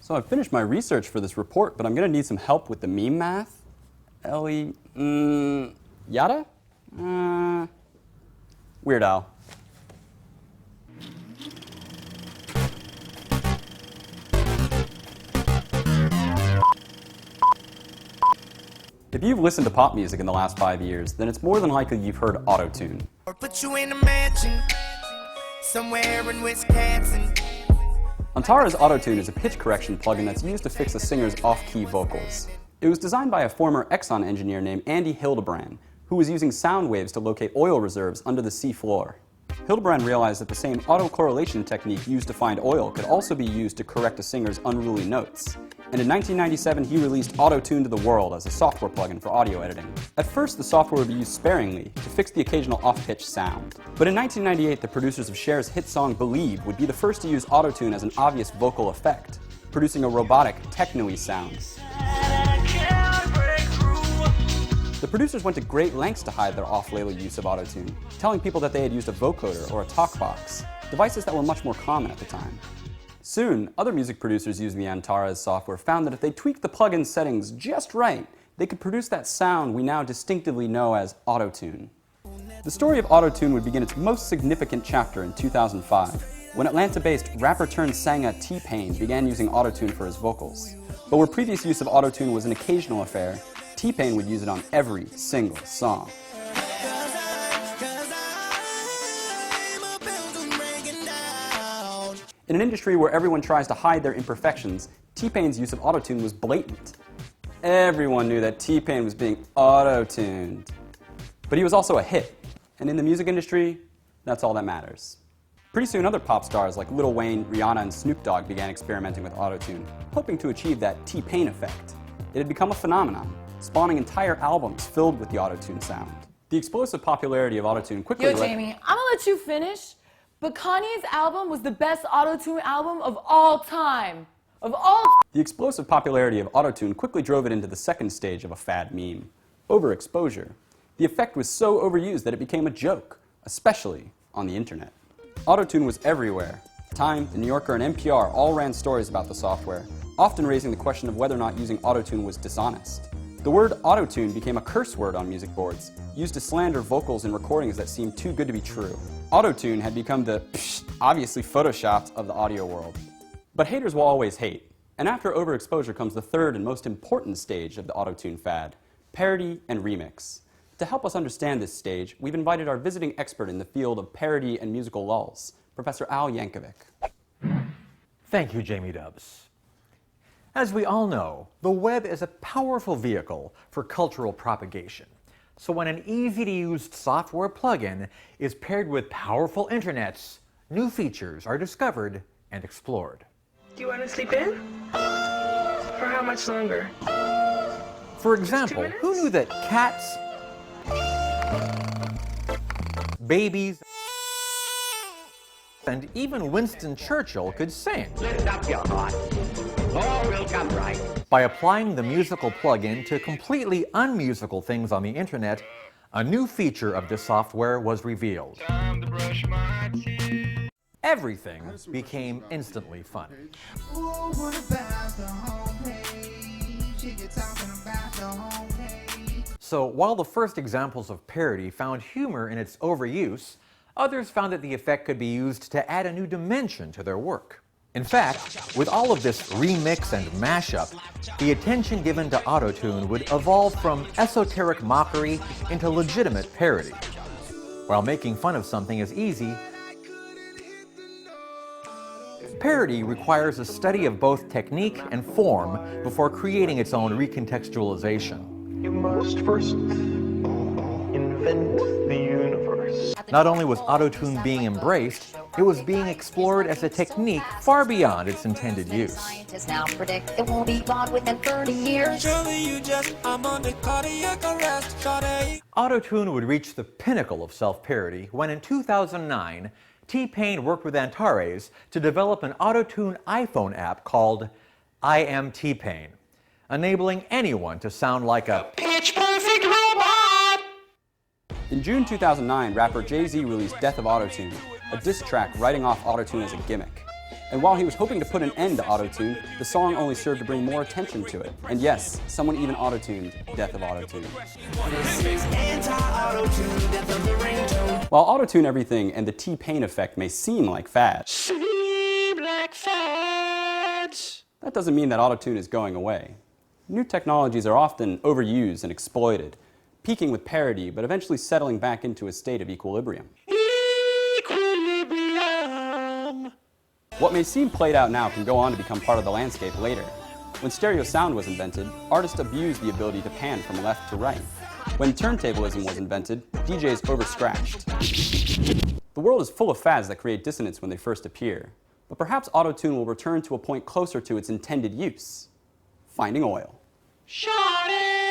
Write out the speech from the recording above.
So I've finished my research for this report, but I'm going to need some help with the meme math. Yada? Weird Al. If you've listened to pop music in the last 5 years, then it's more than likely you've heard autotune. Or put you in a mansion somewhere in Wisconsin. Antares Autotune is a pitch correction plugin that's used to fix a singer's off-key vocals. It was designed by a former Exxon engineer named Andy Hildebrand, who was using sound waves to locate oil reserves under the sea floor. Hildebrand realized that the same autocorrelation technique used to find oil could also be used to correct a singer's unruly notes. And in 1997, he released Autotune to the world as a software plugin for audio editing. At first, the software would be used sparingly to fix the occasional off-pitch sound. But in 1998, the producers of Cher's hit song Believe would be the first to use Autotune as an obvious vocal effect, producing a robotic, techno-y sound. The producers went to great lengths to hide their off-label use of Autotune, telling people that they had used a vocoder or a talkbox, devices that were much more common at the time. Soon, other music producers using the Antares software found that if they tweaked the plugin's settings just right, they could produce that sound we now distinctively know as Autotune. The story of Autotune would begin its most significant chapter in 2005, when Atlanta-based rapper-turned-sanger T-Pain began using Autotune for his vocals. But where previous use of Autotune was an occasional affair, T-Pain would use it on every single song. In an industry where everyone tries to hide their imperfections, T-Pain's use of Autotune was blatant. Everyone knew that T-Pain was being auto-tuned. But he was also a hit, and in the music industry, that's all that matters. Pretty soon, other pop stars like Lil Wayne, Rihanna, and Snoop Dogg began experimenting with Autotune, hoping to achieve that T-Pain effect. It had become a phenomenon, spawning entire albums filled with the Autotune sound. The explosive popularity of Autotune quickly Yo, Jamie, I'm gonna let you finish. But Kanye's album was the best Autotune album of all time. The explosive popularity of Autotune quickly drove it into the second stage of a fad meme, overexposure. The effect was so overused that it became a joke, especially on the internet. Autotune was everywhere. Time, The New Yorker, and NPR all ran stories about the software, often raising the question of whether or not using Autotune was dishonest. The word Autotune became a curse word on music boards, used to slander vocals in recordings that seemed too good to be true. Autotune had become the, obviously photoshopped of the audio world. But haters will always hate. And after overexposure comes the third and most important stage of the Autotune fad, parody and remix. To help us understand this stage, we've invited our visiting expert in the field of parody and musical lulls, Professor Al Yankovic. Thank you, Jamie Dubs. As we all know, the web is a powerful vehicle for cultural propagation. So when an easy-to-use software plugin is paired with powerful internets, new features are discovered and explored. Do you want to sleep in? For how much longer? For example, who knew that cats, babies, and even Winston Churchill could sing? Lift up your heart. All will come right. By applying the musical plugin to completely unmusical things on the internet, a new feature of this software was revealed. Everything became instantly fun. So while the first examples of parody found humor in its overuse, others found that the effect could be used to add a new dimension to their work. In fact, with all of this remix and mashup, the attention given to Autotune would evolve from esoteric mockery into legitimate parody. While making fun of something is easy, parody requires a study of both technique and form before creating its own recontextualization. You must first invent the universe. Not only was Autotune being embraced, it was being explored as a technique far beyond its intended use. Scientists now predict it won't be gone within 30 years. Autotune would reach the pinnacle of self-parody when in 2009, T-Pain worked with Antares to develop an Autotune iPhone app called I Am T-Pain, enabling anyone to sound like a pitch-perfect robot! In June 2009, rapper Jay-Z released Death of Autotune, a diss track writing off Autotune as a gimmick. And while he was hoping to put an end to autotune, the song only served to bring more attention to it. And yes, someone even autotuned Death of Autotune. Anti-auto-tune, death of the ringtone. While Autotune Everything and the T-Pain effect may seem like fads, Seem like fads. that doesn't mean that Autotune is going away. New technologies are often overused and exploited, peaking with parody but eventually settling back into a state of equilibrium. Equilibrium. What may seem played out now can go on to become part of the landscape later. When stereo sound was invented, artists abused the ability to pan from left to right. When turntablism was invented, DJs overscratched. The world is full of fads that create dissonance when they first appear, but perhaps Autotune will return to a point closer to its intended use: finding oil. Shawty.